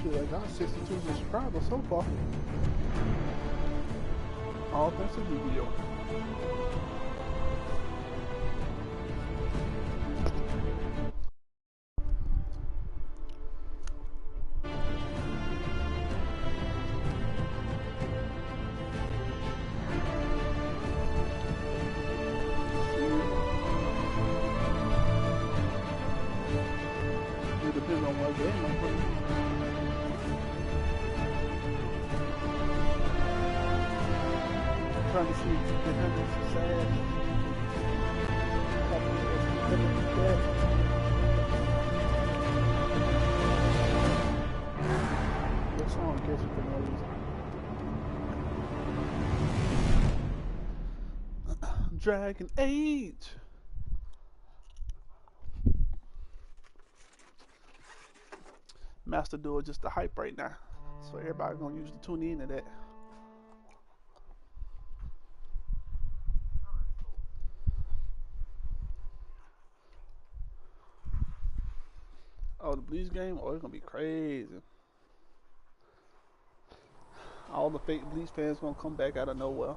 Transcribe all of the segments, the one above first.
Shit, I got 62 subscribers so far. All thanks to Yugioh. It depends on what game I'm playing. Trying to see if it's sad. What song gets you for no reason? Dragon Age. Master Duel just the hype right now, so everybody gonna usually tune in to that. Oh, the Bleach game? Oh, it's gonna be crazy. All the fake Bleach fans gonna come back out of nowhere.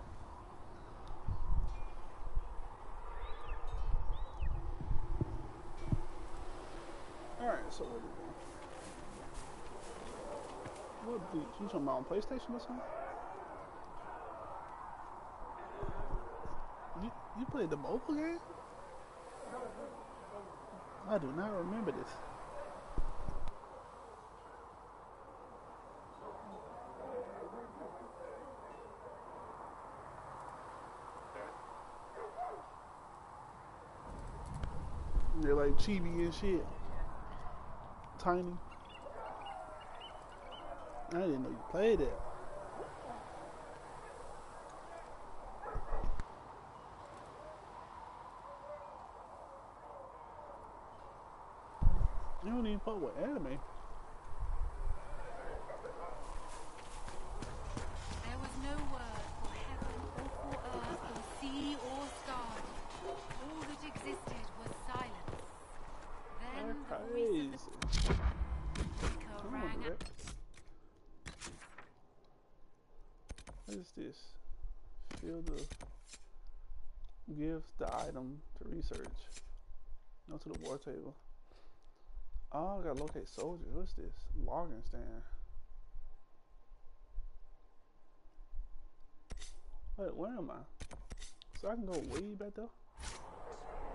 Alright, so what are we doing? What Bleach? You talking about on PlayStation or something? You played the mobile game? I do not remember this. They're like chibi and shit. Tiny. I didn't know you played it. You don't even fuck with anime. There was no word for heaven or for earth or sea or sky. All that existed was silence. Then the voice of the speaker rang out. What is this? Field of gives the item to research. Go to the war table. Oh, I gotta locate soldiers. What's this? Logging stand. Wait, where am I? So I can go way back there?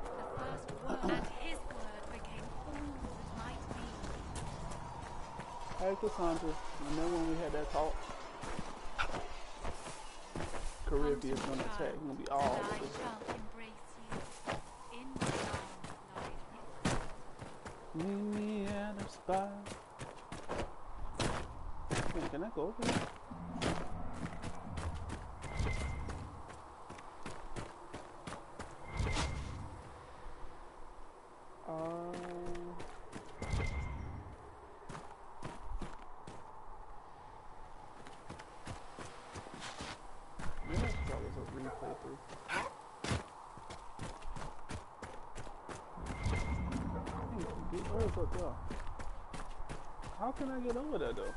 The first word and his word became all that might be. Hey, Cassandra. Remember when we had that talk? Caribbean is gonna attack. It's gonna be all I over. shall embrace you in my arms, life. Meet me at the spot. Man, can I go over there? How can I get over there though?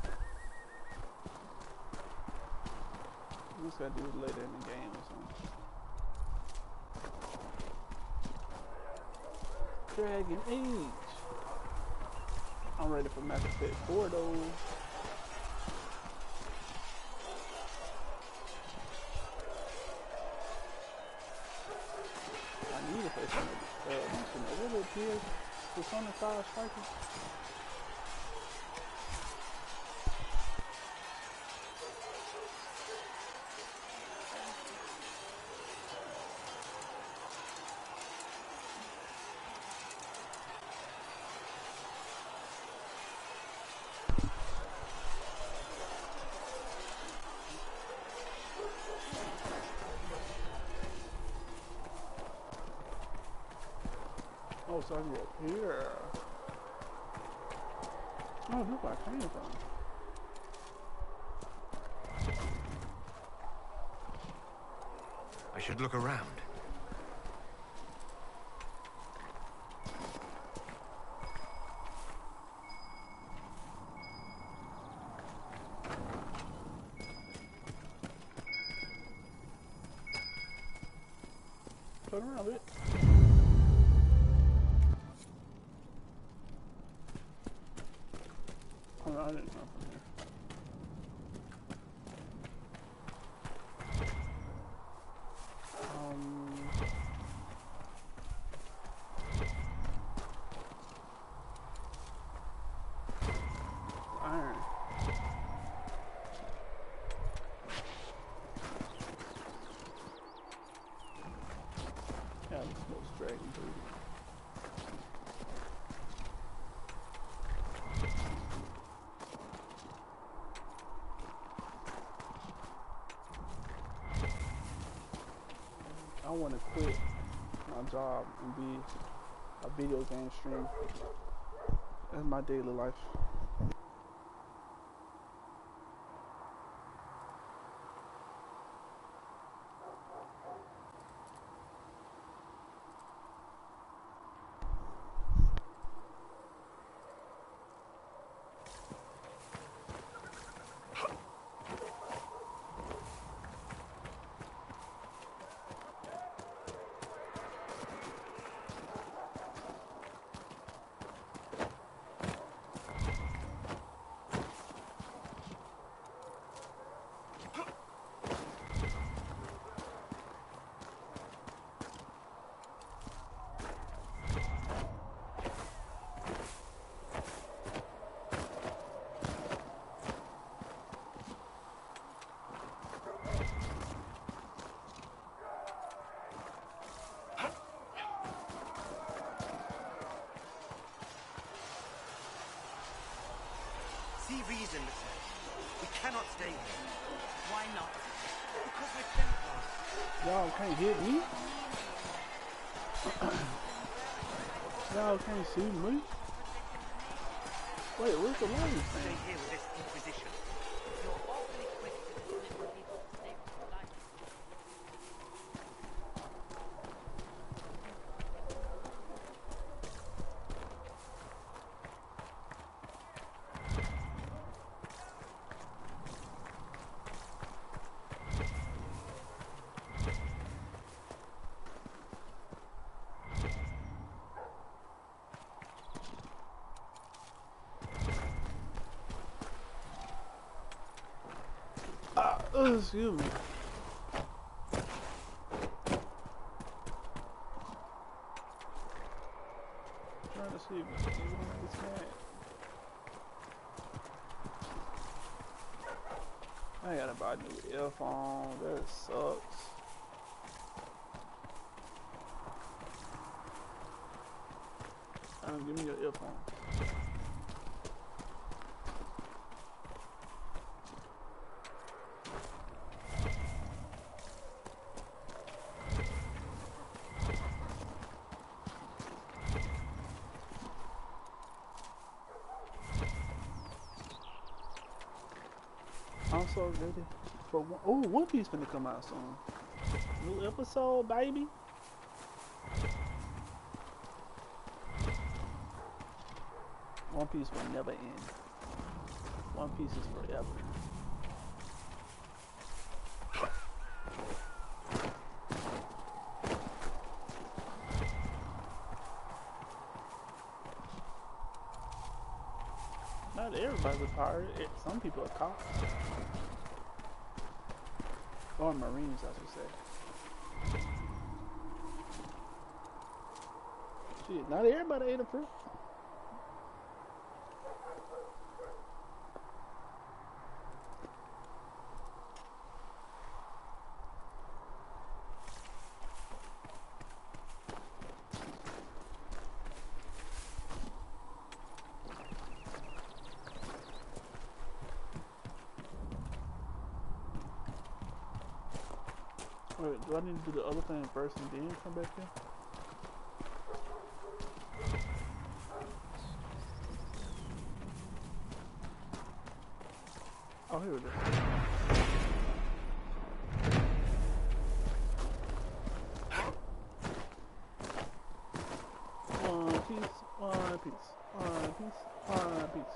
I just gotta do it later in the game or something. Dragon Age. I'm ready for Mass Effect 4 though. I need to play some of the Tues, Persona 5 Strikers. Oh, so I can go up here. Oh, look where I came from. I should look around. Turn around, bitch. Oh, no, I didn't come from here. Iron. Yeah, this most dragon food. I want to quit my job and be a video game streamer. That's my daily life. See reason, Lieutenant. We cannot stay here. Why not? Because we're Templars. Y'all can't hit me. Y'all can't see me. Wait, where's the lighting Stay thing? here with this Inquisition. You're awfully quick to dismiss the people who stay with your life. Excuse me. I'm trying to see if this man. I gotta buy a new earphone. That sucks. Give me your earphone. I'm so ready for one. Oh, One Piece finna come out soon. New episode, baby. One Piece will never end. One Piece is forever. Not everybody's a pirate. Some people are cops. Or Marines, I should say. Shit, not everybody ate a fruit. Wait, do I need to do the other thing first and then come back here? Oh, here it is. One piece, one piece, one piece, one piece.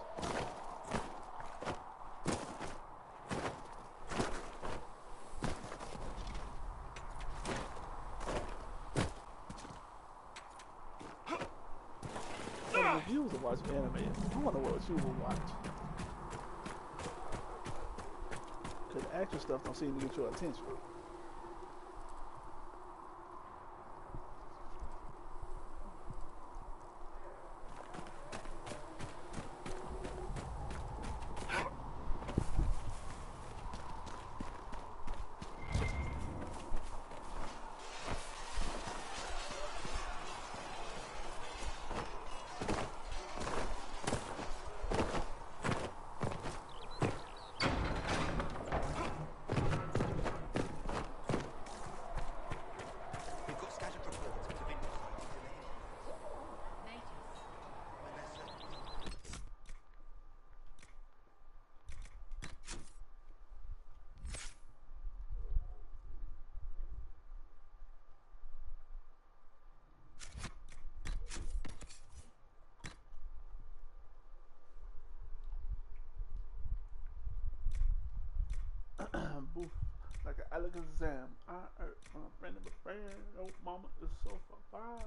you was to watch anime, I wonder what you would watch. Cause action stuff don't seem to get your attention. We've got scattered reports of individual sightings in the hills. Natives. And they're certain. Boof, like an Alakazam. I heard from a friend of a friend. Oh, mama is so far.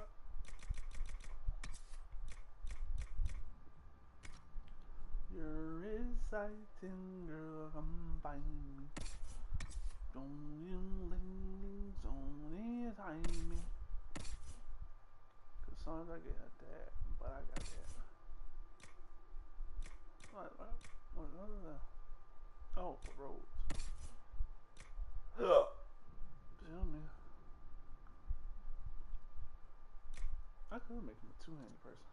You're exciting, girl. Come find me. Don't you lean only time me. Cause sometimes I get that, but I got that. What is that? Oh, for roads. Tell me. I could make him a two-handed person.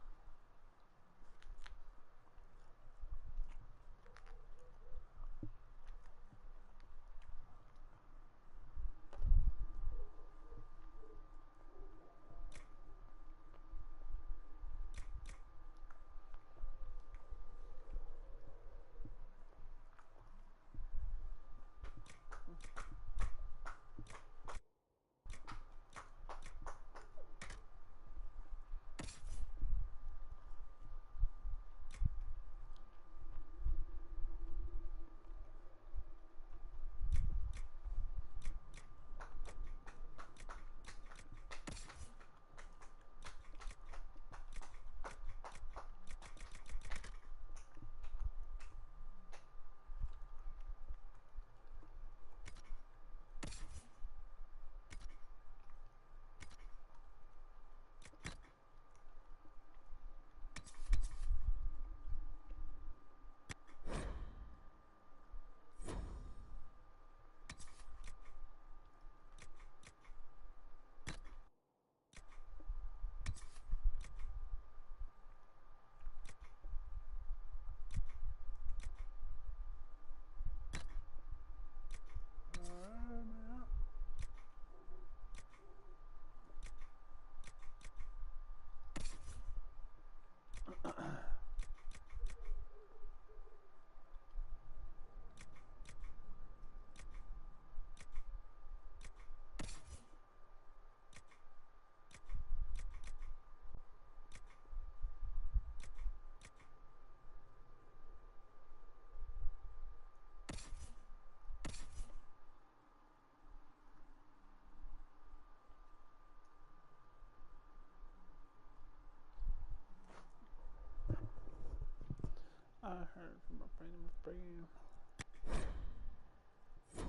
I heard from a friend of a friend.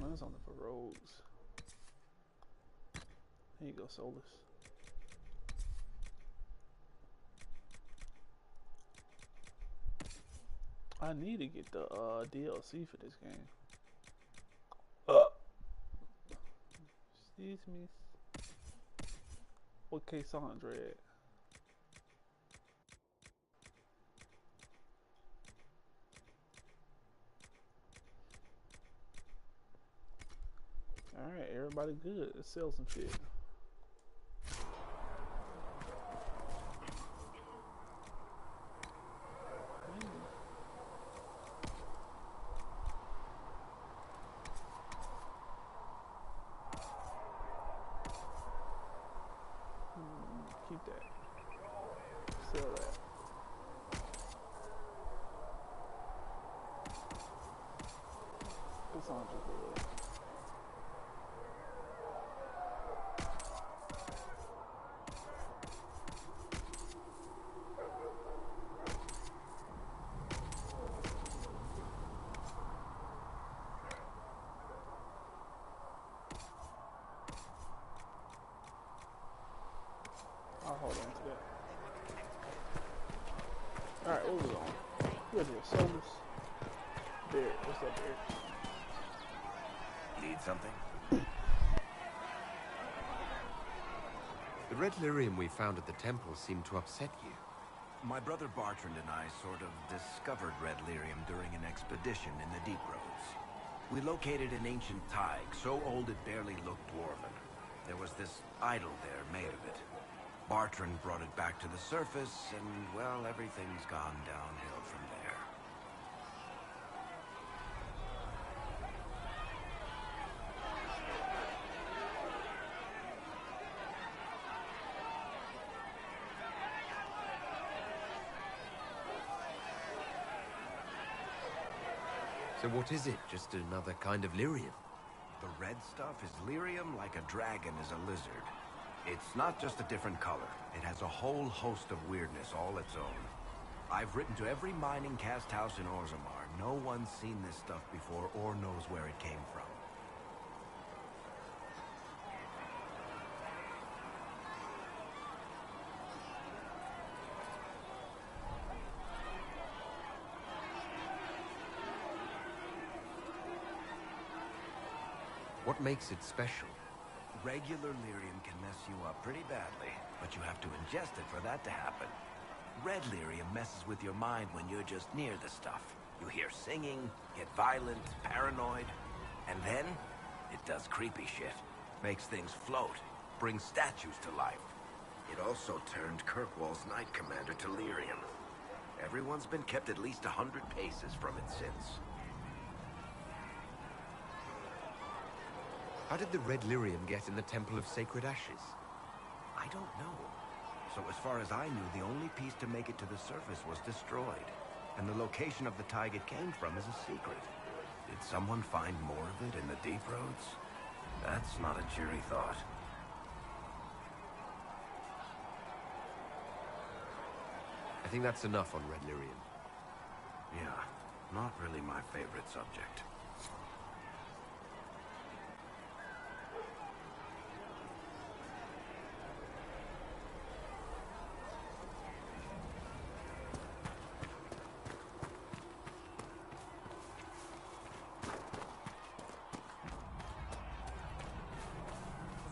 Mine's only for roads. Here you go, Solus. I need to get the DLC for this game. Excuse me. What Cassandra at? Alright, everybody good. Let's sell some shit. Keep that. Sell that. Cassandra good. I'll hold on to that. Alright, what was it on? We got the Solus. There, what's up there? Need something? The red lyrium we found at the temple seemed to upset you. My brother Bartrand and I sort of discovered red lyrium during an expedition in the deep roads. We located an ancient thaig, so old it barely looked dwarven. There was this idol there made of it. Bartrand brought it back to the surface, and, well, everything's gone downhill from there. So what is it? Just another kind of lyrium? The red stuff is lyrium like a dragon is a lizard. It's not just a different color. It has a whole host of weirdness all its own. I've written to every mining cast house in Orzammar. No one's seen this stuff before or knows where it came from. What makes it special? Regular lyrium can mess you up pretty badly, but you have to ingest it for that to happen. Red lyrium messes with your mind when you're just near the stuff. You hear singing, get violent, paranoid, and then it does creepy shit. Makes things float, brings statues to life. It also turned Kirkwall's Knight Commander to lyrium. Everyone's been kept at least 100 paces from it since. How did the red lyrium get in the Temple of Sacred Ashes? I don't know. So as far as I knew, the only piece to make it to the surface was destroyed. And the location of the thaig it came from is a secret. Did someone find more of it in the deep roads? That's not a cheery thought. I think that's enough on red lyrium. Yeah, not really my favorite subject.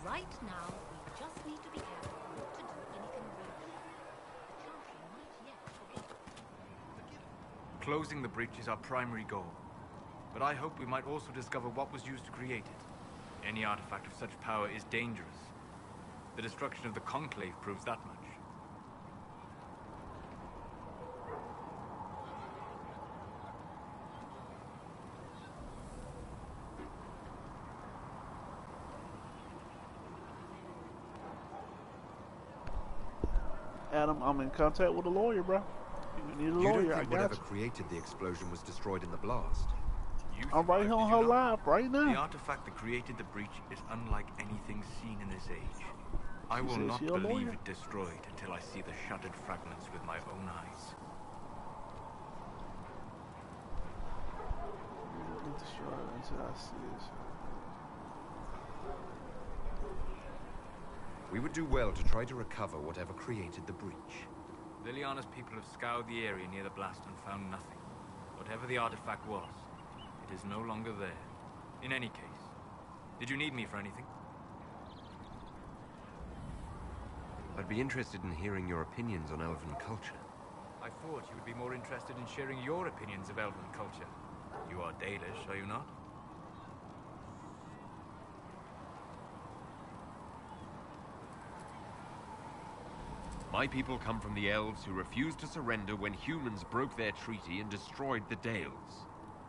Right now, we just need to be careful not to do anything rude. The Chantry might yet forget. Closing the breach is our primary goal. But I hope we might also discover what was used to create it. Any artifact of such power is dangerous. The destruction of the Conclave proves that much. Adam, I'm in contact with a lawyer, bro. If you need a You lawyer, don't I think got whatever you. created the explosion was destroyed in the blast? You I'm right survived, here on did her you not? live right The now. artifact that created the breach is unlike anything seen in this age. I will says not she a believe lawyer? it destroyed until I see the shattered fragments with my own eyes. Really destroyed until I see this. We would do well to try to recover whatever created the breach. Liliana's people have scoured the area near the blast and found nothing. Whatever the artifact was, it is no longer there. In any case, did you need me for anything? I'd be interested in hearing your opinions on elven culture. I thought you would be more interested in sharing your opinions of elven culture. You are Dalish, are you not? My people come from the elves who refused to surrender when humans broke their treaty and destroyed the Dales.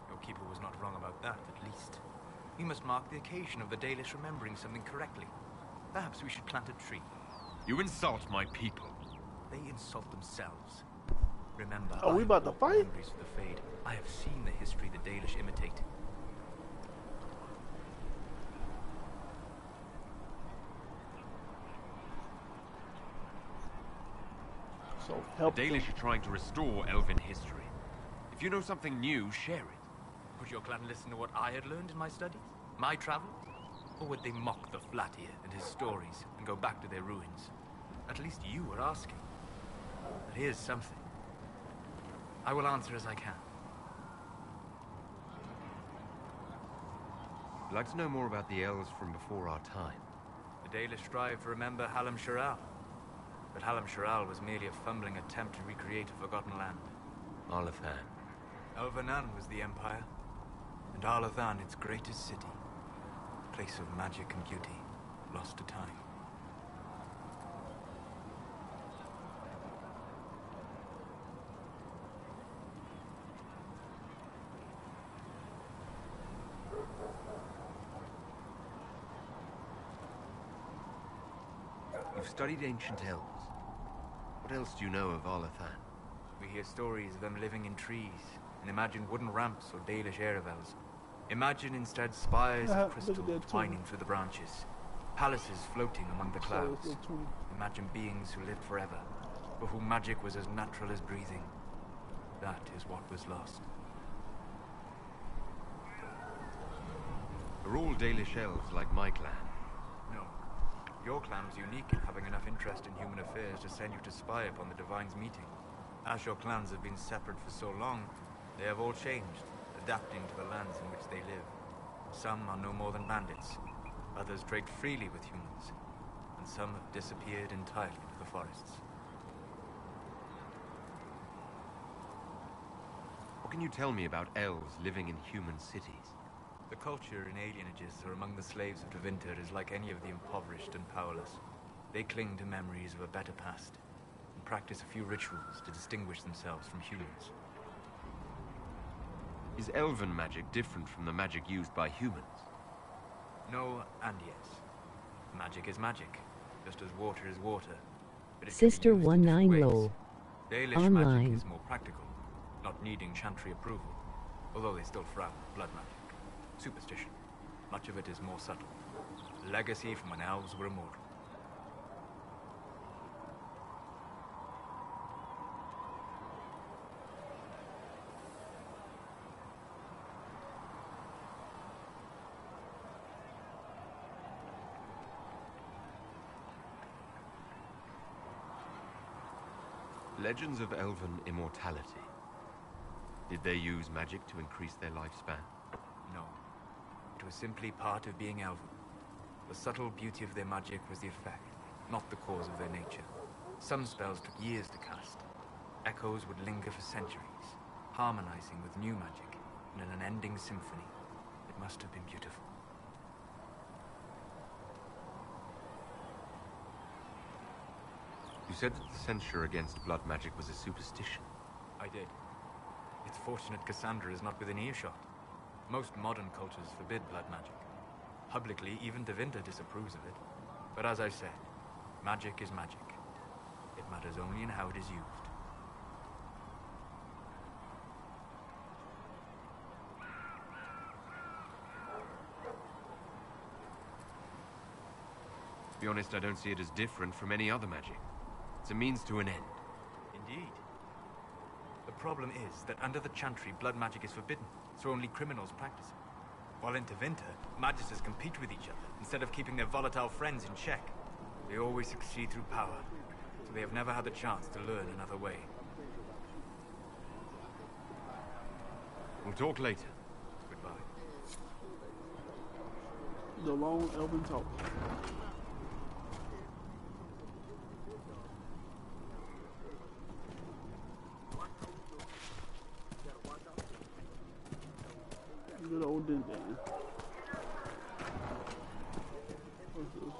Your keeper was not wrong about that, at least. We must mark the occasion of the Dalish remembering something correctly. Perhaps we should plant a tree. You insult my people. They insult themselves. Remember, Are we I about to walk fight? boundaries for the Fade. I have seen the history the Dalish imitate. So The help them. Dalish are trying to restore elven history. If you know something new, share it. Would your clan listen to what I had learned in my studies? My travels? Or would they mock the Flatir and his stories and go back to their ruins? At least you were asking. But here's something. I will answer as I can. I'd like to know more about the elves from before our time. The Dalish strive to remember Hallam Shiral. But Hallam Shiral was merely a fumbling attempt to recreate a forgotten land. Arlathan. Elvanan was the empire, and Arlathan its greatest city. A place of magic and beauty, lost to time. You've studied ancient elves. What else do you know of Arlathan? We hear stories of them living in trees, and imagine wooden ramps or Dalish Erebels. Imagine instead spires of crystal twining through the branches, palaces floating among the clouds. Imagine beings who lived forever, for whom magic was as natural as breathing. That is what was lost. Are all Dalish elves like my clan? No. Your clan was unique in having enough interest in human affairs to send you to spy upon the Divine's meeting. As your clans have been separate for so long, they have all changed, adapting to the lands in which they live. Some are no more than bandits, others trade freely with humans, and some have disappeared entirely into the forests. What can you tell me about elves living in human cities? The culture in alienages or among the slaves of Tevinter is like any of the impoverished and powerless. They cling to memories of a better past, and practice a few rituals to distinguish themselves from humans. Is elven magic different from the magic used by humans? No and yes. Magic is magic, just as water is water. But it Sister can be used in different 19 ways. low. Dalish Online. magic is more practical, not needing chantry approval, although they still frown on blood magic. Superstition. Much of it is more subtle. Legacy from when elves were immortal. Legends of elven immortality. Did they use magic to increase their lifespan? No. It was simply part of being elven. The subtle beauty of their magic was the effect, not the cause of their nature. Some spells took years to cast. Echoes would linger for centuries, harmonizing with new magic in an unending symphony. It must have been beautiful. You said that the censure against blood magic was a superstition. I did. It's fortunate Cassandra is not within earshot. Most modern cultures forbid blood magic. Publicly, even Tevinter disapproves of it. But as I said, magic is magic. It matters only in how it is used. To be honest, I don't see it as different from any other magic. It's a means to an end. Indeed. The problem is that under the Chantry, blood magic is forbidden, so only criminals practice it. While in Tevinter, magisters compete with each other, instead of keeping their volatile friends in check. They always succeed through power, so they have never had the chance to learn another way. We'll talk later. Goodbye. The long elven talk. Good old Din Dan. What's this?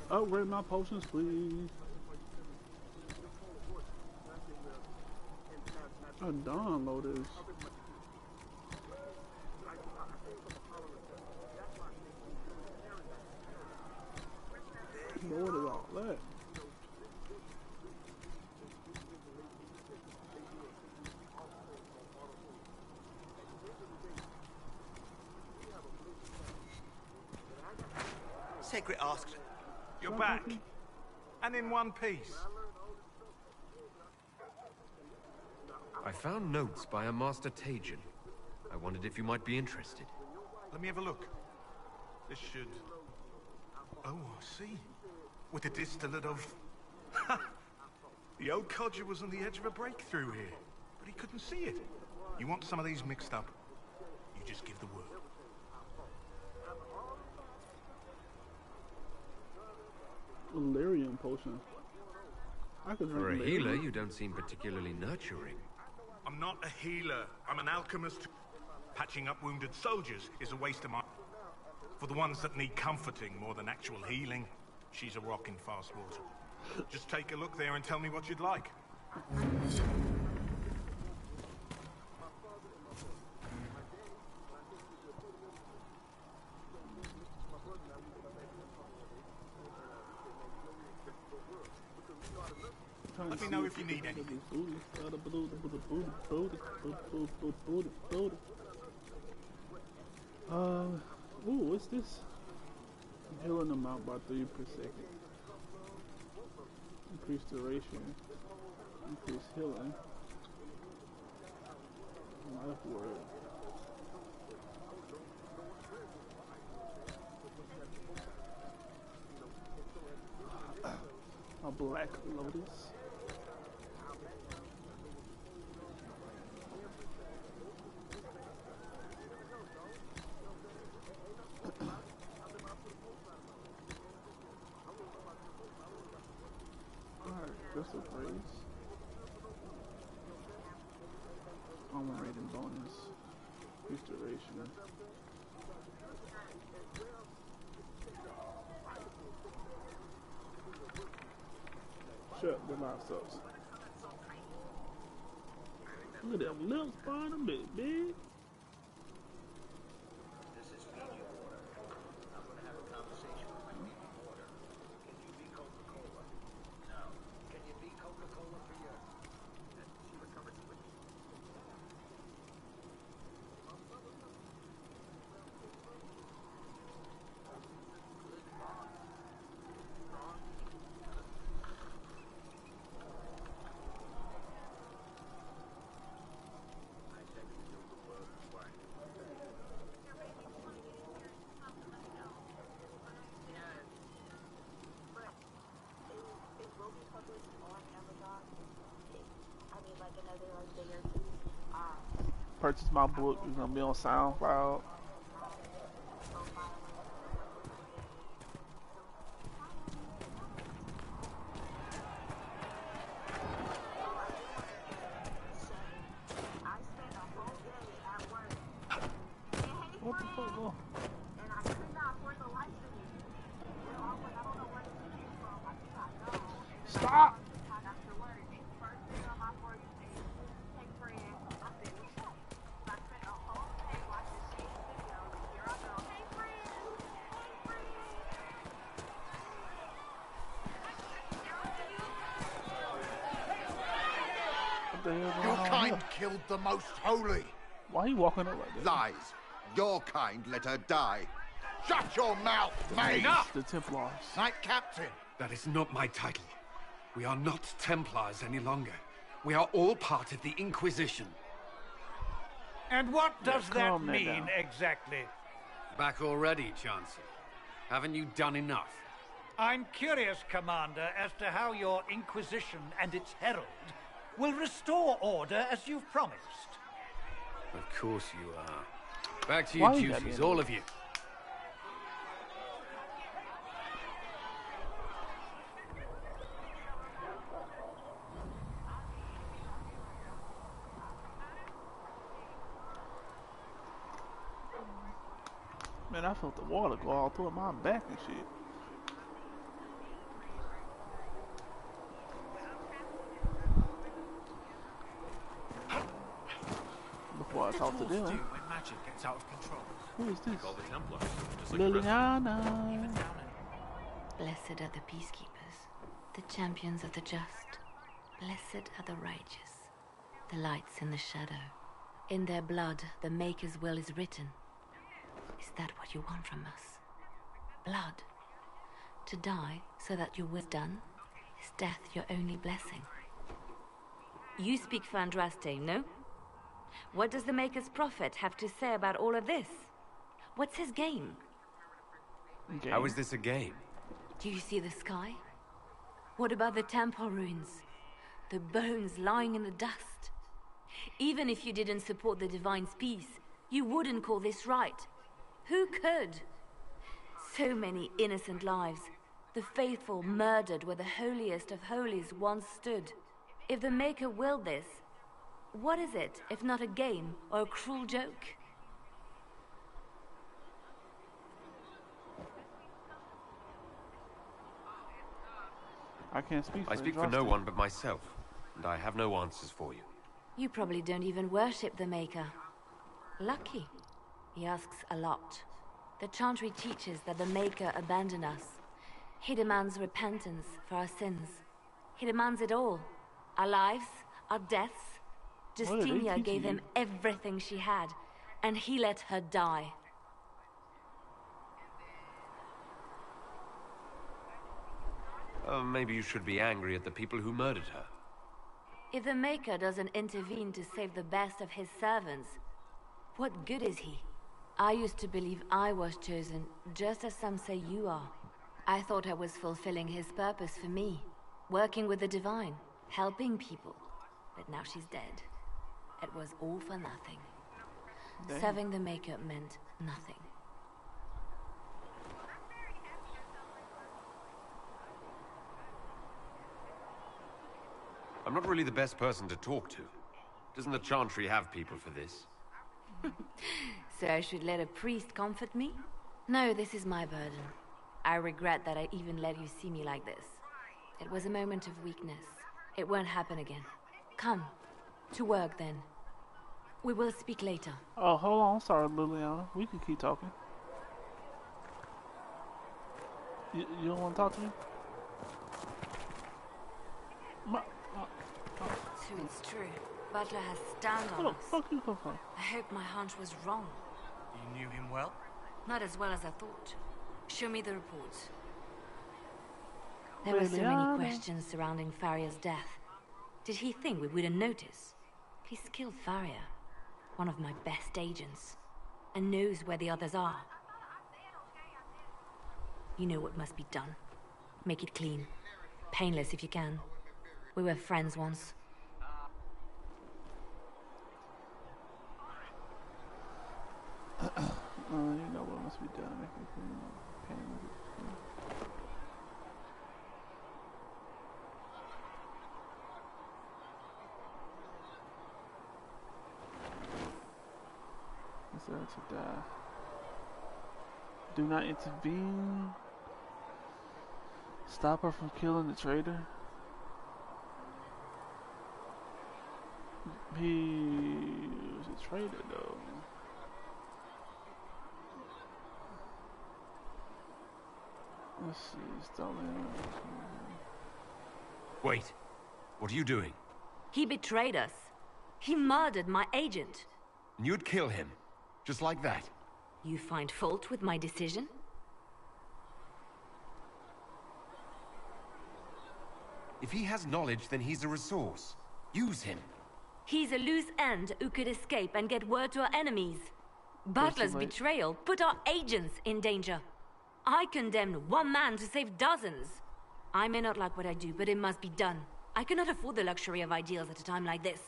Oh, rate my potions, please. Oh, download this. What is all that? Secret asked, "You're back, and in one piece." I found notes by a Master Tajin. I wondered if you might be interested. Let me have a look. This should... Oh, I see. With a distillate of... The old codger was on the edge of a breakthrough here, but he couldn't see it. You want some of these mixed up? You just give the word. Delirium potion. I could drink For a delirium. healer, you don't seem particularly nurturing. I'm not a healer. I'm an alchemist. Patching up wounded soldiers is a waste of my... For the ones that need comforting more than actual healing, she's a rock in fast water. Just take a look there and tell me what you'd like. Let me know if you need anything. Ooh, what's this? Healing amount by 3 per second. Increase duration. Increase healing. Life word. A black lotus. Crystal praise. Armor rating bonus. Restoration. Shut the livestock. Look at them lips fine a bit, big. Purchase my book. It's gonna be on SoundCloud. What the fuck? Go? Stop! Your kind killed the most holy. Why are you walking up like that? Lies. Your kind let her die. Shut your mouth, mate! Enough! The Templars. Knight Captain. That is not my title. We are not Templars any longer. We are all part of the Inquisition. And what does that calm that mean down. exactly? Back already, Chancellor. Haven't you done enough? I'm curious, Commander, as to how your Inquisition and its herald will restore order as you've promised. Of course you are. Back to Why your you gotta be duties, in all there? of you. Man, I felt the water go all through my back and shit. Before I talk to them. When magic gets out of control. Who is this? All the Templars. Just like the rest of Liliana. Blessed are the peacekeepers, the champions of the just. Blessed are the righteous, the lights in the shadow. In their blood, the Maker's will is written. Is that what you want from us? Blood. To die so that your will is done? Is death your only blessing? You speak for Andraste, no? What does the Maker's prophet have to say about all of this? What's his game? How is this a game? Do you see the sky? What about the temple ruins? The bones lying in the dust? Even if you didn't support the Divine's peace, you wouldn't call this right. Who could? So many innocent lives. The faithful murdered where the holiest of holies once stood. If the Maker willed this, what is it if not a game or a cruel joke? I can't speak for I speak for no one but myself, and I have no answers for you. You probably don't even worship the Maker. Lucky. He asks a lot. The Chantry teaches that the Maker abandoned us. He demands repentance for our sins. He demands it all. Our lives, our deaths. Justinia gave him everything she had, and he let her die. Maybe you should be angry at the people who murdered her. If the Maker doesn't intervene to save the best of his servants, what good is he? I used to believe I was chosen, just as some say you are. I thought I was fulfilling his purpose for me, working with the Divine, helping people. But now she's dead. It was all for nothing. Damn. Serving the Maker meant nothing. I'm not really the best person to talk to. Doesn't the Chantry have people for this? So I should let a priest comfort me? No, this is my burden. I regret that I even let you see me like this. It was a moment of weakness. It won't happen again. Come. To work, then. We will speak later. Oh, hold on. Sorry, Liliana. We can keep talking. You don't want to talk to me? So it's true. Butler has stand on us. Where the fuck you come from? I hope my hunch was wrong. You knew him well? Not as well as I thought. Show me the reports. There were so many questions surrounding Faria's death. Did he think we wouldn't notice? He's killed Faria, one of my best agents, and knows where the others are. You know what must be done. Make it clean. Painless if you can. We were friends once. You know what must be done. Make it clean. Painless. Deserve to die. Do not intervene. Stop her from killing the traitor. He was a traitor, though. Let's see. Wait. What are you doing? He betrayed us. He murdered my agent. And you'd kill him? Just like that? You find fault with my decision? If he has knowledge, then he's a resource. Use him. He's a loose end who could escape and get word to our enemies. Butler's betrayal put our agents in danger. I condemned one man to save dozens. I may not like what I do, but it must be done. I cannot afford the luxury of ideals at a time like this.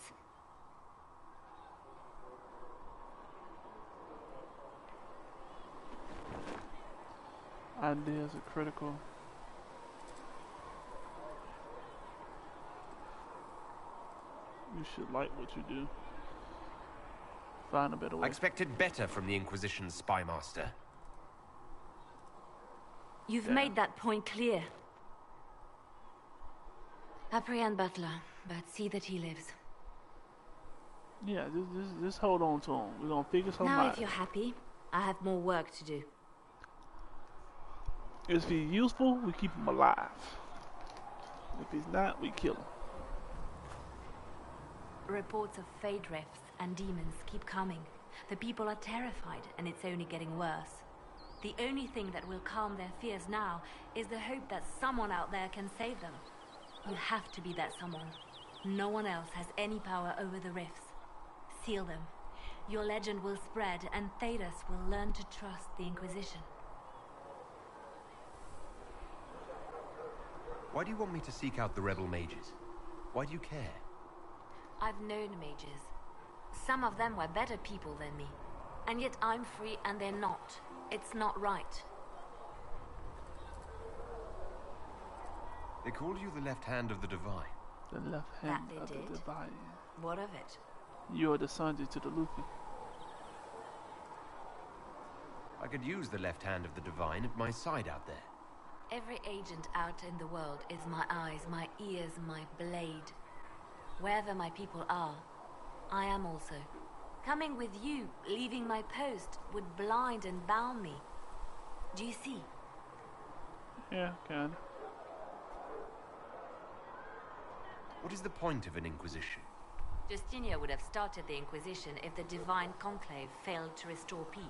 Ideas are critical. You should like what you do. Find a better way. I expected better from the Inquisition's spy master. You've made that point clear. Apprehend Butler, but see that he lives. Yeah, just hold on to him. We're gonna figure something out. Now, if you're happy, I have more work to do. If he's useful, we keep him alive. If he's not, we kill him. Reports of fade rifts and demons keep coming. The people are terrified, and it's only getting worse. The only thing that will calm their fears now is the hope that someone out there can save them. You have to be that someone. No one else has any power over the rifts. Seal them. Your legend will spread, and Thedas will learn to trust the Inquisition. Why do you want me to seek out the rebel mages? Why do you care? I've known mages. Some of them were better people than me. And yet I'm free and they're not. It's not right. They called you the left hand of the divine. The left hand That of they the did? divine. What of it? You are the Sanji to the Luffy. I could use the left hand of the divine at my side out there. Every agent out in the world is my eyes, my ears, my blade. Wherever my people are, I am also. Coming with you, leaving my post, would blind and bound me. Do you see? Yeah, can. What is the point of an Inquisition? Justinia would have started the Inquisition if the Divine Conclave failed to restore peace.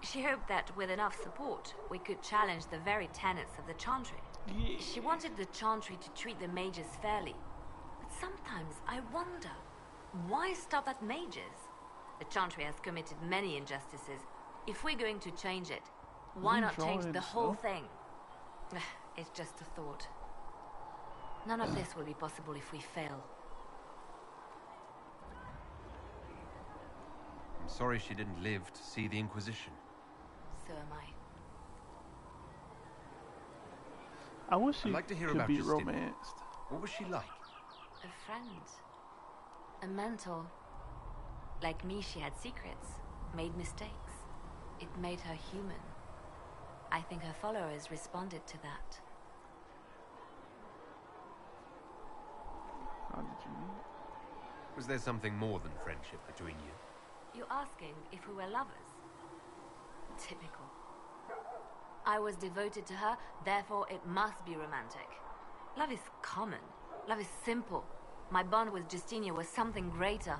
She hoped that with enough support, we could challenge the very tenets of the Chantry. Yeah. She wanted the Chantry to treat the mages fairly. But sometimes I wonder, why stop at mages? The Chantry has committed many injustices. If we're going to change it, why not change the whole thing? It's just a thought. None of this will be possible if we fail. I'm sorry she didn't live to see the Inquisition. So am I. I wish she I'd like to hear could about be Justinia. romanced. What was she like? A friend. A mentor. Like me, she had secrets, made mistakes. It made her human. I think her followers responded to that. How did you meet? Was there something more than friendship between you? You're asking if we were lovers? Typical. I was devoted to her, therefore it must be romantic. Love is common. Love is simple. My bond with Justinia was something greater.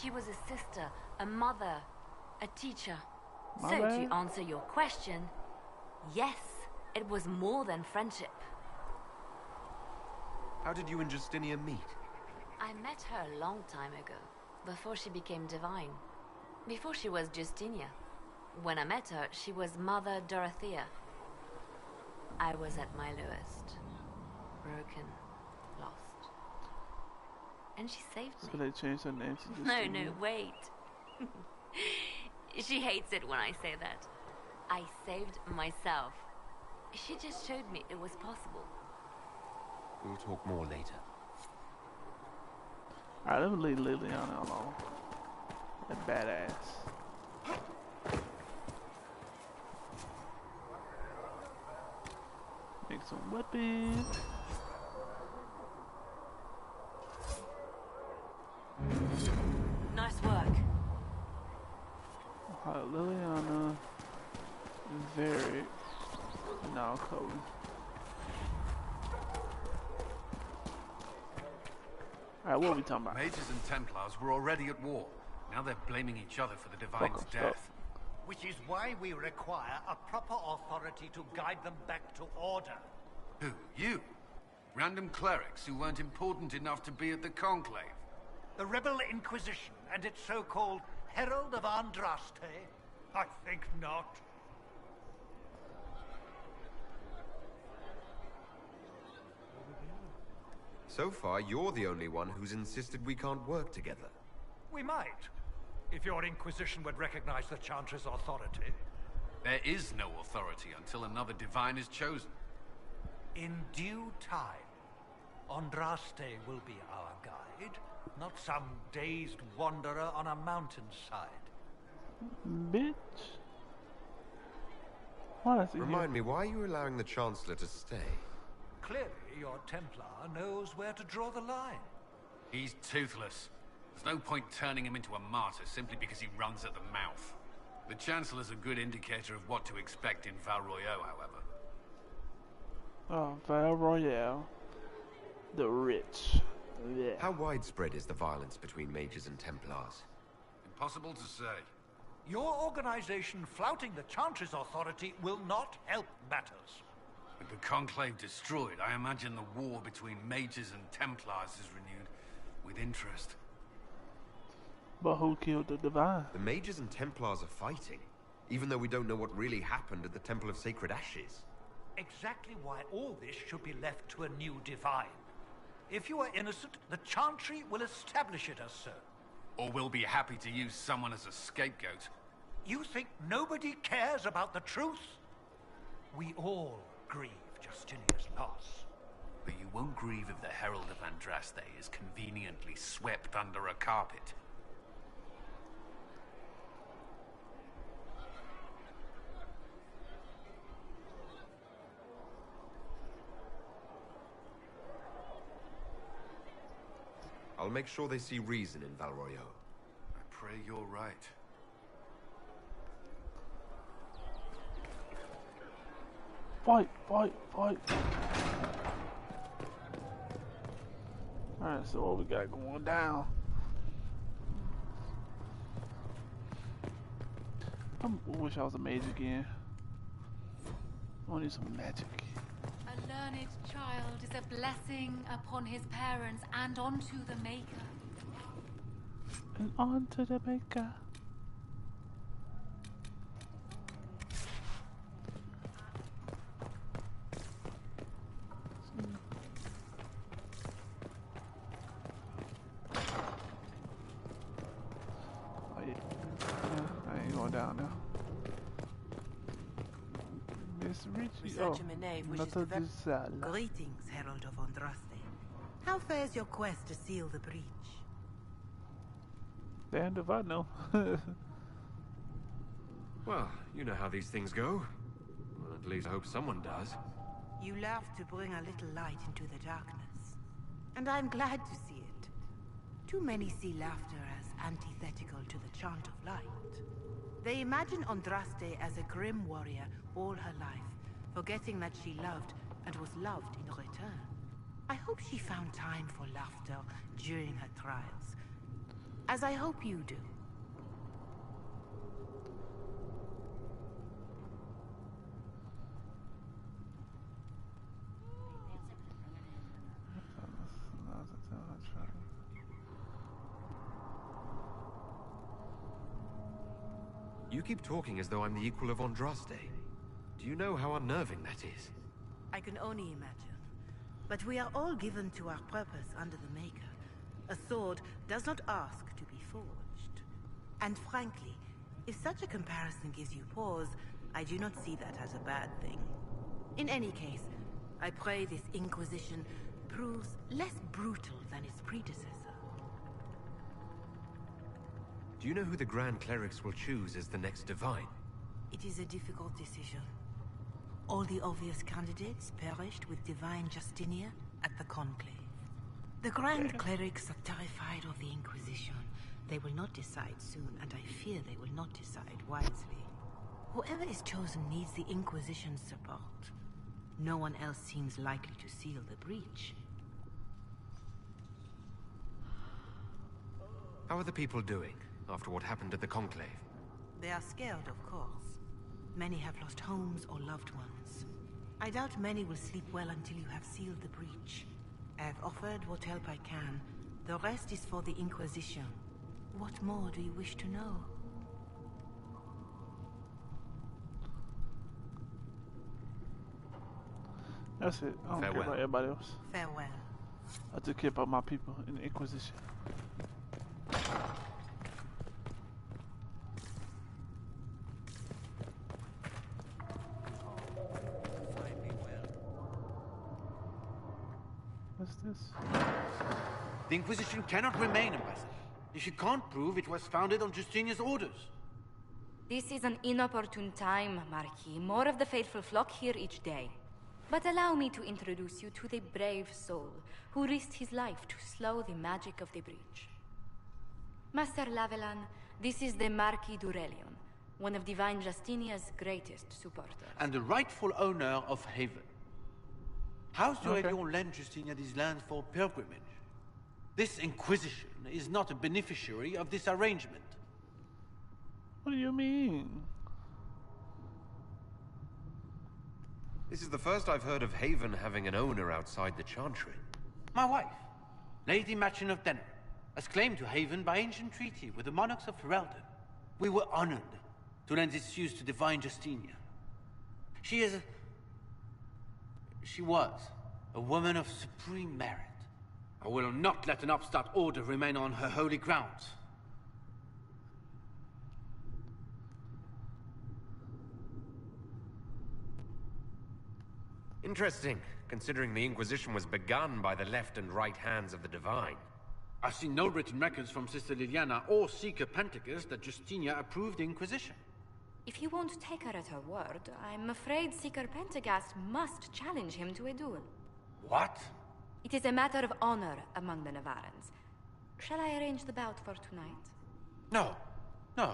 She was a sister, a mother, a teacher. So to answer your question, yes, it was more than friendship. How did you and Justinia meet? I met her a long time ago, before she became divine. Before she was Justinia. When I met her, she was Mother Dorothea. I was at my lowest. Broken. Lost. And she saved me. So they changed her name to No, Justinia. no, wait. She hates it when I say that. I saved myself. She just showed me it was possible. We'll talk more later. Alright, let me leave Liliana alone. That badass. Make some weapons. Nice work. Alright, Liliana. Very now Cody. Alright, what are we talking about? Mages and Templars were already at war. Now they're blaming each other for the Divine's Fuck, death. Which is why we require a proper authority to guide them back to order. Who? You? Random clerics who weren't important enough to be at the Conclave? The Rebel Inquisition and its so-called Herald of Andraste? I think not. So far, you're the only one who's insisted we can't work together. We might, if your Inquisition would recognize the Chantry's authority. There is no authority until another Divine is chosen. In due time, Andraste will be our guide, not some dazed wanderer on a mountainside. Bitch. Why is he Remind me, why are you allowing the Chancellor to stay? Clearly, your Templar knows where to draw the line. He's toothless. There's no point turning him into a martyr simply because he runs at the mouth. The Chancellor's a good indicator of what to expect in Val Royeaux, however. Oh, Val Royale. The rich. Yeah. How widespread is the violence between mages and Templars? Impossible to say. Your organization flouting the Chantry's authority will not help matters. With the Conclave destroyed, I imagine the war between mages and Templars is renewed with interest. But who killed the Divine? The mages and Templars are fighting, even though we don't know what really happened at the Temple of Sacred Ashes. exactly why all this should be left to a new divine. If you are innocent, the Chantry will establish it as so. Or we'll be happy to use someone as a scapegoat. You think nobody cares about the truth? We all grieve Justinia's loss. But you won't grieve if the Herald of Andraste is conveniently swept under a carpet. I'll make sure they see reason in Valroyo. I pray you're right. Fight, fight, fight. Alright, so what we got going down? I wish I was a mage again. I need some magic. A learned child is a blessing upon his parents and onto the Maker. And on to the Maker. Oh yeah, I ain't going down now. Miss Richie, oh, Notre du Salle. Greetings, Herald of Andraste. How fares your quest to seal the breach? Damned if I know. Well, you know how these things go. Well, at least I hope someone does. You love to bring a little light into the darkness. And I'm glad to see it. Too many see laughter as antithetical to the chant of light. They imagine Andraste as a grim warrior all her life, forgetting that she loved and was loved in return. I hope she found time for laughter during her trials, as I hope you do. You keep talking as though I'm the equal of Andraste. Do you know how unnerving that is? I can only imagine. But we are all given to our purpose under the Maker. A sword does not ask to be forged. And frankly, if such a comparison gives you pause, I do not see that as a bad thing. In any case, I pray this Inquisition proves less brutal than its predecessor. Do you know who the Grand Clerics will choose as the next Divine? It is a difficult decision. All the obvious candidates perished with Divine Justinia at the Conclave. The Grand Clerics are terrified of the Inquisition. They will not decide soon, and I fear they will not decide wisely. Whoever is chosen needs the Inquisition's support. No one else seems likely to seal the breach. How are the people doing after what happened at the Conclave? They are scared, of course. Many have lost homes or loved ones. I doubt many will sleep well until you have sealed the breach. I have offered what help I can. The rest is for the Inquisition. What more do you wish to know? That's it. I don't care about everybody else. Farewell. I took care about my people in the Inquisition. What's this? The Inquisition cannot remain, Ambassador, if you can't prove it was founded on Justinia's orders. This is an inopportune time, Marquis. More of the faithful flock here each day. But allow me to introduce you to the brave soul who risked his life to slow the magic of the breach. Master Lavelan, this is the Marquis d'Aurelion, one of Divine Justinia's greatest supporters. And the rightful owner of Haven. House d'Aurelion lent Justinia these lands for pilgrimage. This Inquisition is not a beneficiary of this arrangement. What do you mean? This is the first I've heard of Haven having an owner outside the Chantry. My wife, Lady Machin of Denner, has claimed to Haven by ancient treaty with the monarchs of Ferelden. We were honored to lend its use to Divine Justinia. She is She was a woman of supreme merit. I will not let an upstart order remain on her holy grounds. Interesting, considering the Inquisition was begun by the left and right hands of the Divine. I see no written records from Sister Liliana or Seeker Pentagast that Justinia approved the Inquisition. If you won't take her at her word, I'm afraid Seeker Pentagast must challenge him to a duel. What? It is a matter of honor among the Navarrans. Shall I arrange the bout for tonight? No. No.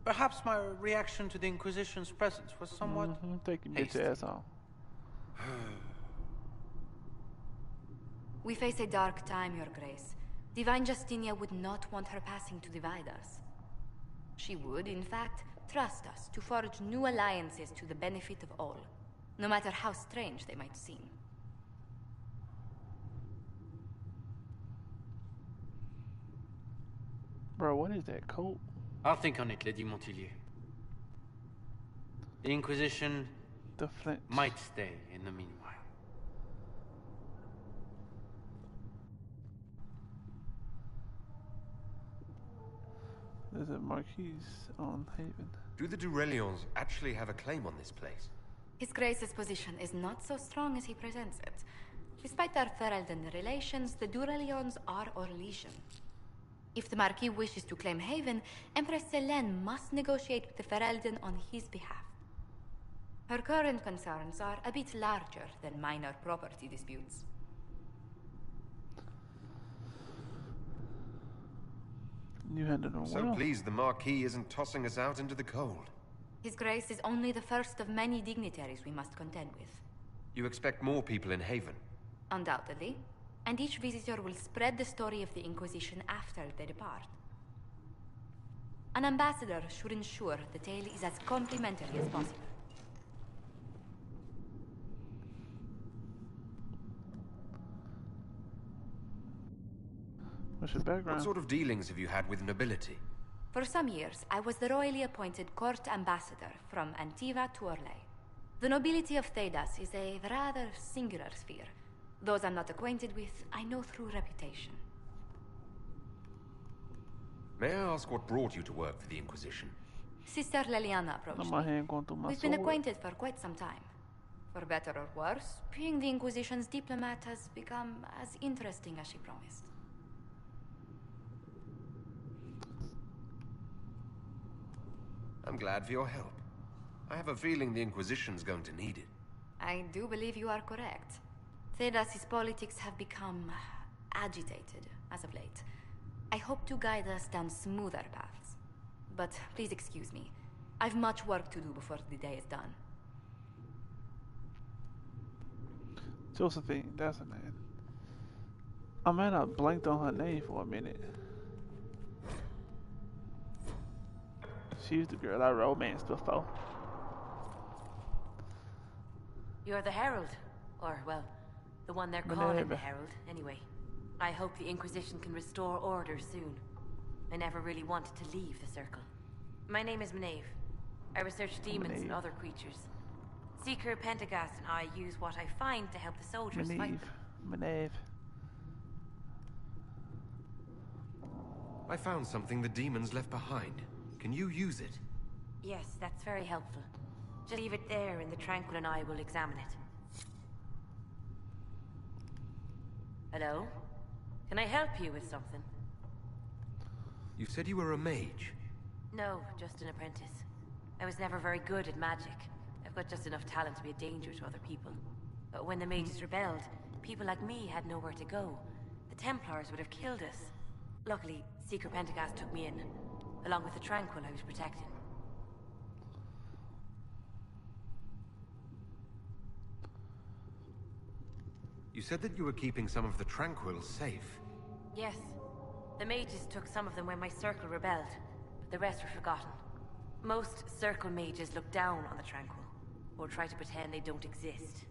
Perhaps my reaction to the Inquisition's presence was somewhat Take your ass on. We face a dark time, Your Grace. Divine Justinia would not want her passing to divide us. She would, in fact, trust us to forge new alliances to the benefit of all, no matter how strange they might seem. Bro, what is that coat? I'll think on it, Lady Montillier. The Inquisition might stay in the meanwhile. There's a Marquise on Haven. Do the Durelions actually have a claim on this place? His Grace's position is not so strong as he presents it. Despite their Ferelden relations, the Durelions are Orlesian. If the Marquis wishes to claim Haven, Empress Selene must negotiate with the Ferelden on his behalf. Her current concerns are a bit larger than minor property disputes. You handled it So well. pleased the Marquis isn't tossing us out into the cold. His Grace is only the first of many dignitaries we must contend with. You expect more people in Haven? Undoubtedly. And each visitor will spread the story of the Inquisition after they depart. An ambassador should ensure the tale is as complimentary as possible. What's your background? What sort of dealings have you had with nobility? For some years, I was the royally appointed court ambassador from Antiva to Orlais. The nobility of Thedas is a rather singular sphere. Those I'm not acquainted with, I know through reputation. May I ask what brought you to work for the Inquisition? Sister Liliana approached me. We've been acquainted for quite some time. For better or worse, being the Inquisition's diplomat has become as interesting as she promised. I'm glad for your help. I have a feeling the Inquisition's going to need it. I do believe you are correct. Thedas' politics have become agitated as of late. I hope to guide us down smoother paths. But please excuse me. I've much work to do before the day is done. Josephine, that's her name. I might have blanked on her name for a minute. She's the girl I romanced before. You're the Herald. Or, well, the one they're calling the Herald, anyway. I hope the Inquisition can restore order soon. I never really wanted to leave the Circle. My name is Maeve. I research demons and other creatures. Seeker, Pentagast, and I use what I find to help the soldiers fight them. Maeve. I found something the demons left behind. Can you use it? Yes, that's very helpful. Just leave it there and the Tranquil and I will examine it. Hello? Can I help you with something? You said you were a mage. No, just an apprentice. I was never very good at magic. I've got just enough talent to be a danger to other people. But when the mages rebelled, people like me had nowhere to go. The Templars would have killed us. Luckily, Seeker Pentagast took me in, along with the Tranquil I was protecting. You said that you were keeping some of the Tranquils safe. Yes. The mages took some of them when my Circle rebelled, but the rest were forgotten. Most Circle mages look down on the Tranquil, or try to pretend they don't exist.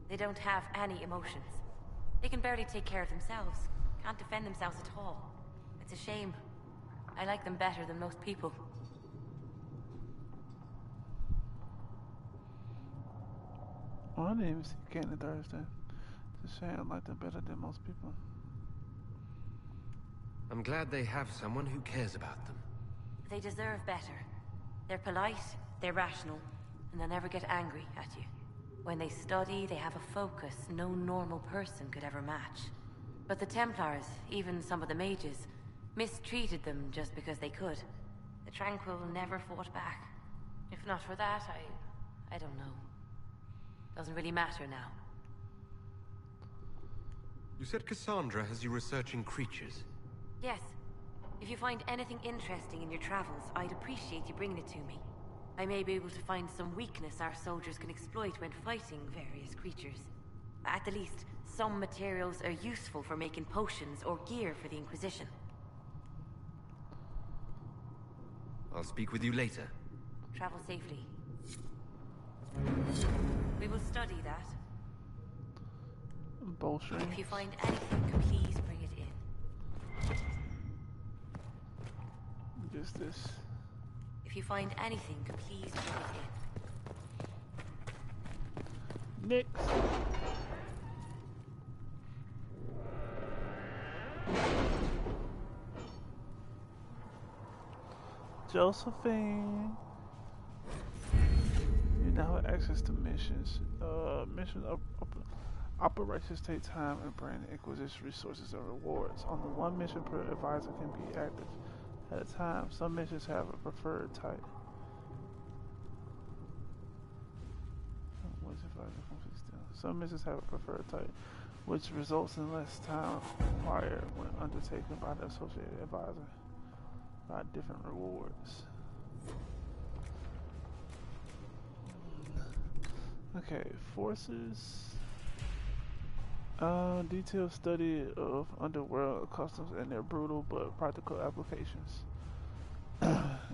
They don't have any emotions. They can barely take care of themselves, can't defend themselves at all. It's a shame. I like them better than most people. Oh, I didn't even see Candy Thursday. It's a shame I like them better than most people. I'm glad they have someone who cares about them. They deserve better. They're polite, they're rational, and they'll never get angry at you. When they study, they have a focus no normal person could ever match. But the Templars, even some of the mages, mistreated them just because they could. The Tranquil never fought back. If not for that, I don't know. Doesn't really matter now. You said Cassandra has you researching creatures? Yes. If you find anything interesting in your travels, I'd appreciate you bringing it to me. I may be able to find some weakness our soldiers can exploit when fighting various creatures. At the least, some materials are useful for making potions or gear for the Inquisition. I'll speak with you later. Travel safely. We will study that. Bullshit. If you find anything, please bring it in. Just this. If you find anything, please bring it in. Next. Josephine. You now have access to missions. Missions operations take time and bring Inquisition resources and rewards. Only one mission per advisor can be active at a time. Some missions have a preferred type. Some missions have a preferred type, which results in less time required when undertaken by the associated advisor by different rewards. Okay, forces. Detailed study of underworld customs and their brutal but practical applications.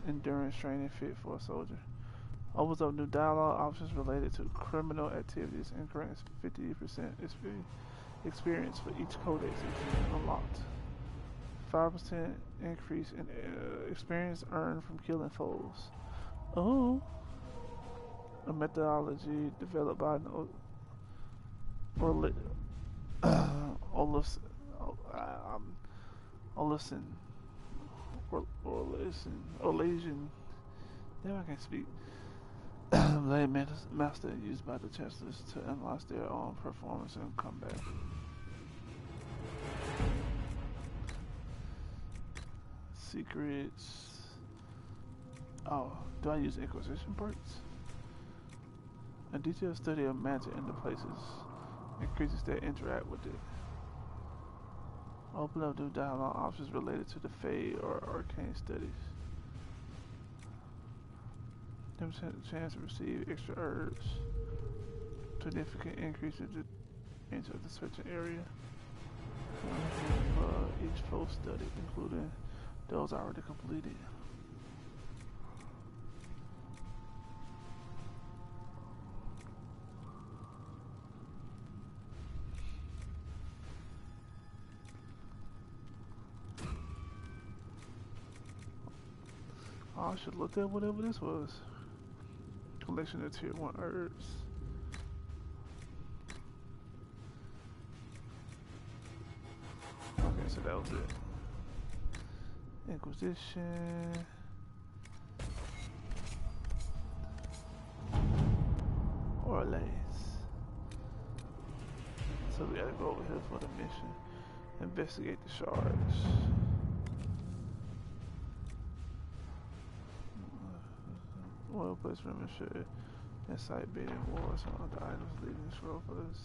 Endurance training fit for a soldier. Opens up new dialogue options related to criminal activities and grants 50% experience for each codex unlocked. 5% increase in experience earned from killing foes. Oh, a methodology developed by Olasian. Damn, I can't speak. Lay master used by the chancellors to analyze their own performance and combat. Secrets. Oh, do I use Inquisition parts? A detailed study of magic in the places and creatures that interact with it. Open up new dialogue options related to the Fade or arcane studies. 10% chance to receive extra herbs. Significant increase into the searching area. Each post study, including those already completed. Oh, I should look at whatever this was. Collection of tier 1 herbs. Okay, so that was it. Inquisition. Orlays. So we gotta go over here for the mission. Investigate the shards. Oil place membership and site beating wars on the items leading the scroll for this.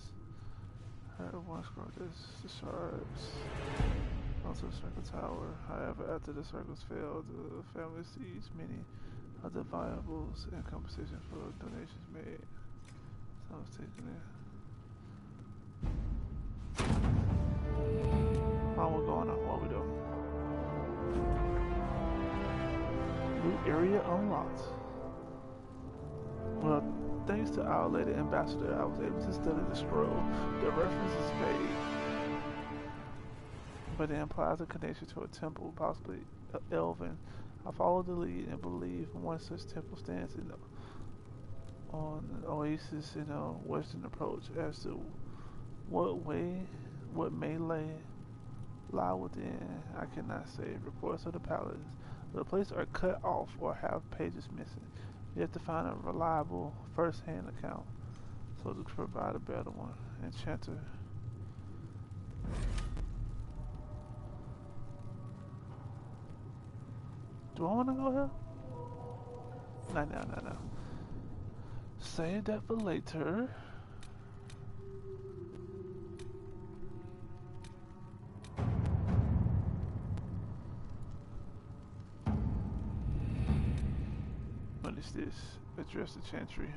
Had one scroll this the shards onto the circle tower. However, after the circles failed, the family seized many of the valuables in compensation for donations made. So I was taking it. How we going on? What we doing? New area unlocked. Well, thanks to our lady ambassador, I was able to study the scroll. The reference is vague, but it implies a connection to a temple, possibly elven. I followed the lead and believe one such temple stands in on an oasis in a western approach. As to what may lie within, I cannot say. Reports of the palace of the place are cut off or have pages missing. You have to find a reliable first-hand account, so to provide a better one. Enchanter. Do I want to go here? No. Save that for later. What is this? Address the chantry.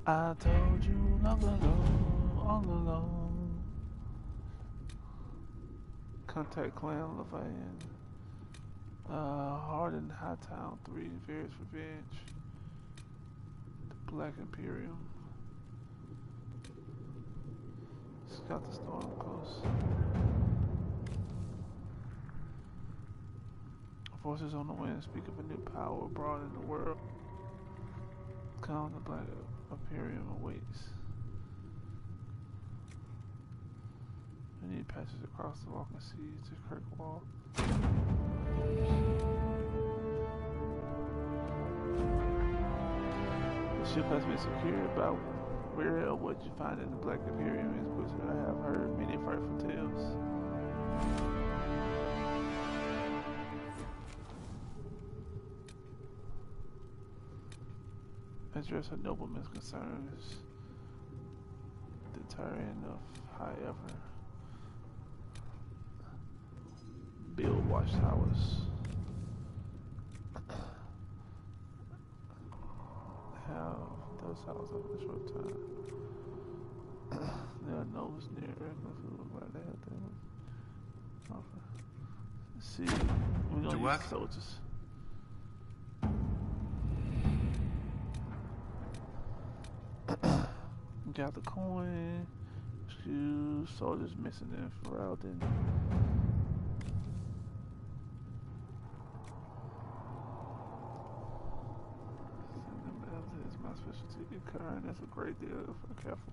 I told you long ago, all along. Contact Clan Levian. Hardened Hightown 3, Various Revenge. The Black Imperium. Scout the Storm Coast. Forces on the wind speak of a new power abroad in the world. Come, the Black Imperium awaits. We need passage across the Walking Sea to Kirkwall. The ship has been secured, but where or what you find in the Black Imperium is which I have heard many frightful tales. Address a nobleman's concerns. The terrain of however. Build watchtowers. Have those houses up in a short time. There are nobles near regular food, but they have them. See, we don't use soldiers. Got the coin. Shoes. Soldiers missing in Ferelden. Is my specialty. Occurring as a great deal if I'm careful.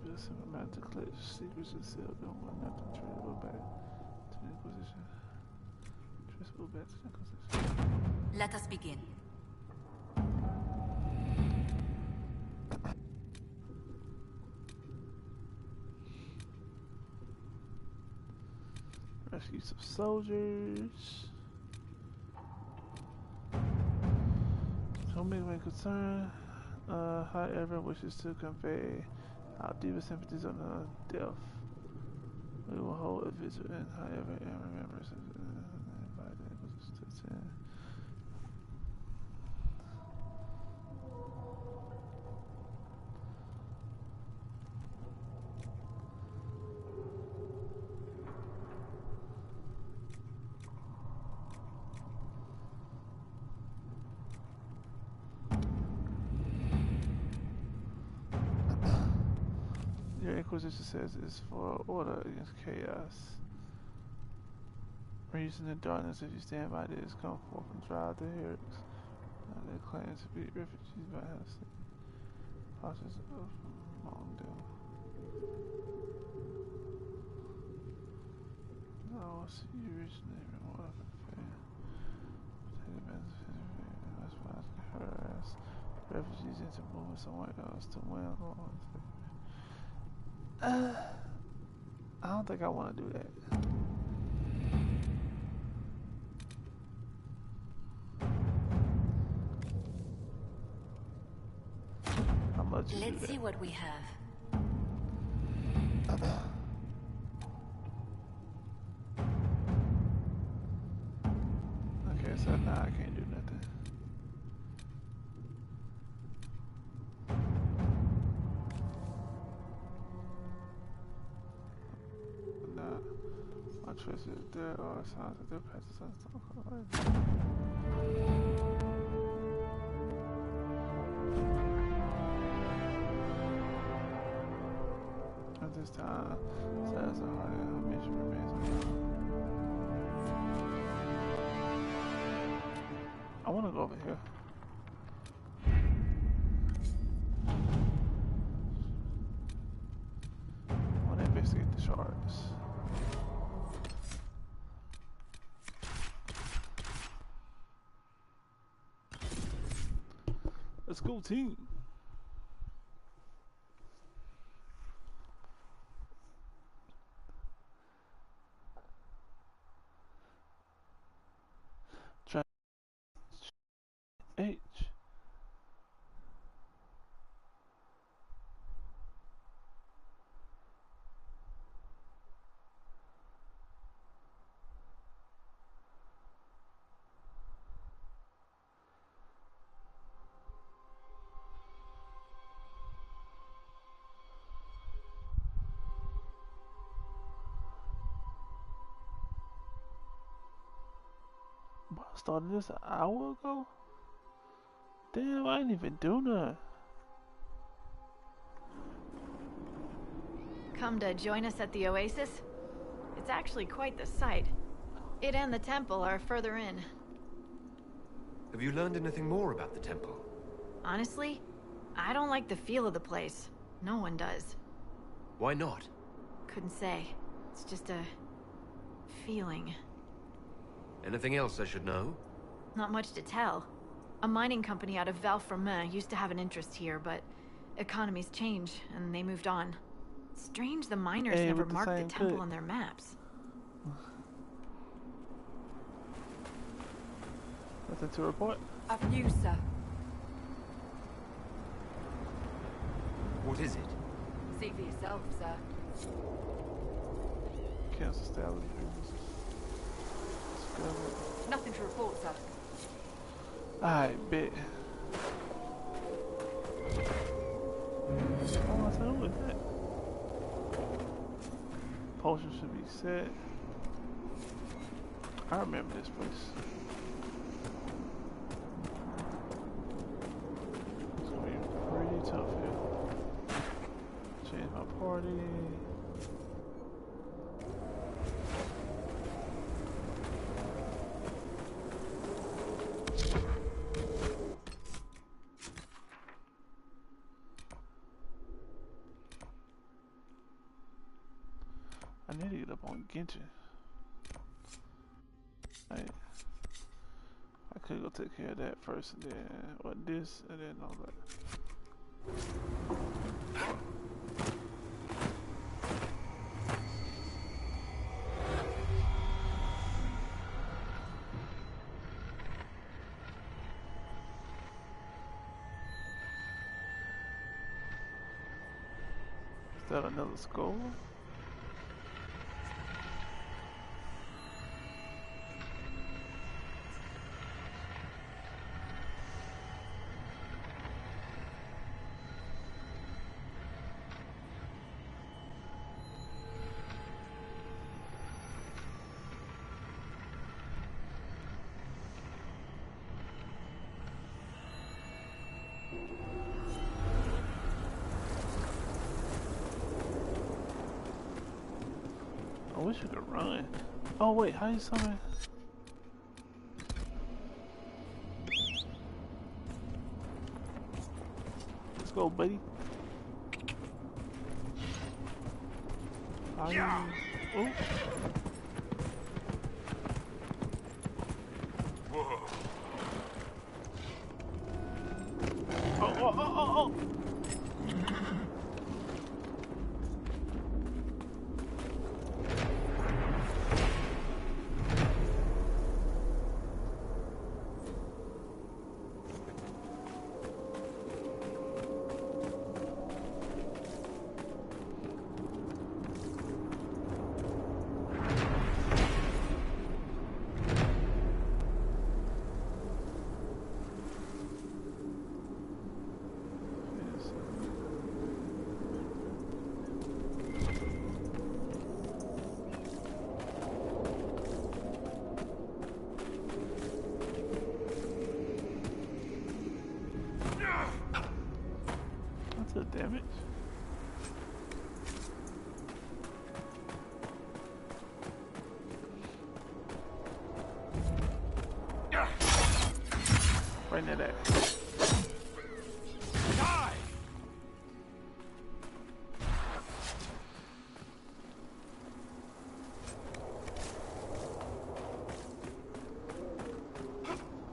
Just simple matter to collect secrets and seal them when nothing traceable back to the Inquisition. Traceable back to the Inquisition. Let us begin. Rescue some soldiers. Don't make my concern. However, wishes to convey our deepest sympathies on the death. We will hold a visit and however and remember invite the Inquisition to attend. Your Inquisition says it's for order against chaos. Reason the darkness, if you stand by this, come forth and drive the heretics. They claim to be refugees by house. Cautious of among them. No, see you rich neighbor, what of a fan. Take advantage of his harass refugees into moving somewhere else to win along. I don't think I want to do that. How much? Let's see what we have. Okay, so now I can't do nothing. My choice is there are signs that their patches on some. At this time, says a heart and mission remains unknown. want to go over here. I want to investigate the shards. Let's go, team. H. I started this an hour ago? Damn, I didn't even do nothing. Come to join us at the Oasis? It's actually quite the sight. It and the temple are further in. Have you learned anything more about the temple? Honestly, I don't like the feel of the place. No one does. Why not? Couldn't say. It's just a... feeling. Anything else I should know? Not much to tell. A mining company out of Val-Fermin used to have an interest here, but economies change, and they moved on. Strange the miners never marked the temple on their maps. Nothing to report? A few, sir. What is it? See for yourself, sir. Cancel establishment. Nothing to report, sir. Alright, bet. Oh, what's up with that? Potion should be set. I remember this place. It's gonna be pretty tough here. Change my party. I need to get up on Genshin. I could go take care of that first and then, or this, and then all that. Is that another skull? I wish we could run. Oh wait, how you summon? Let's go, buddy. How you? Oh. Whoa. Oh. What's the damage? bring that axe. Die!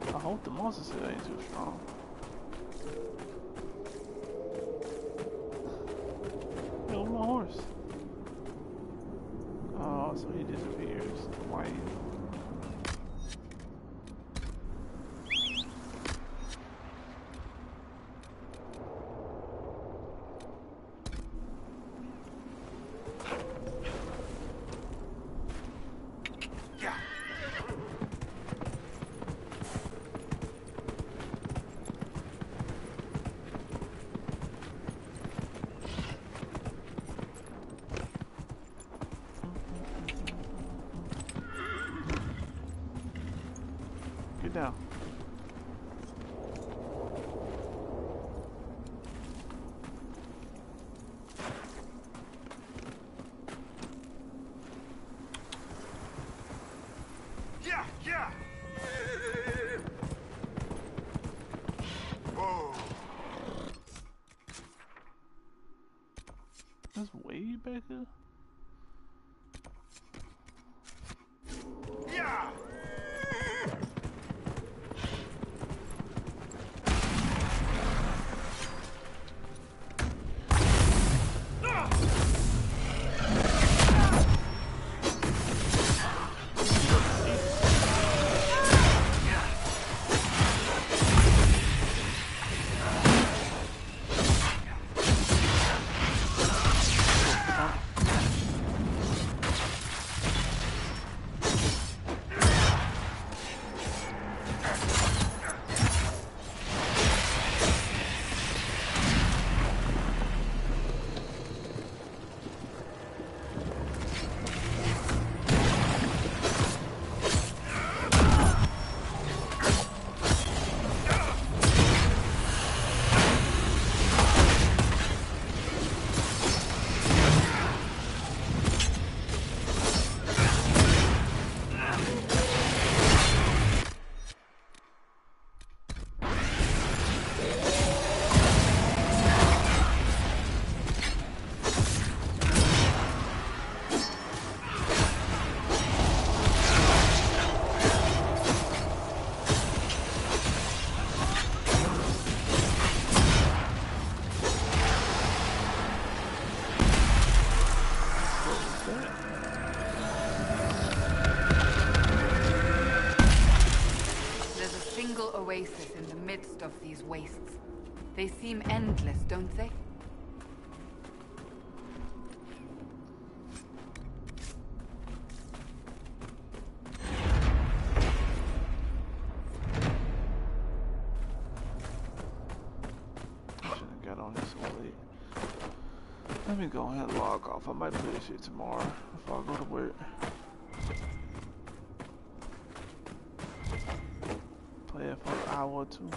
I hope the monster set ain't too strong. Yo, my horse. Oh, so he disappears. White. Get down. Yeah, yeah. Whoa. That's way back here. Yeah. Oasis in the midst of these wastes. They seem endless, don't they? I shouldn't have got on this so late. Let me go ahead and log off. I might play this shit tomorrow before I go to work. Play it for an hour or two.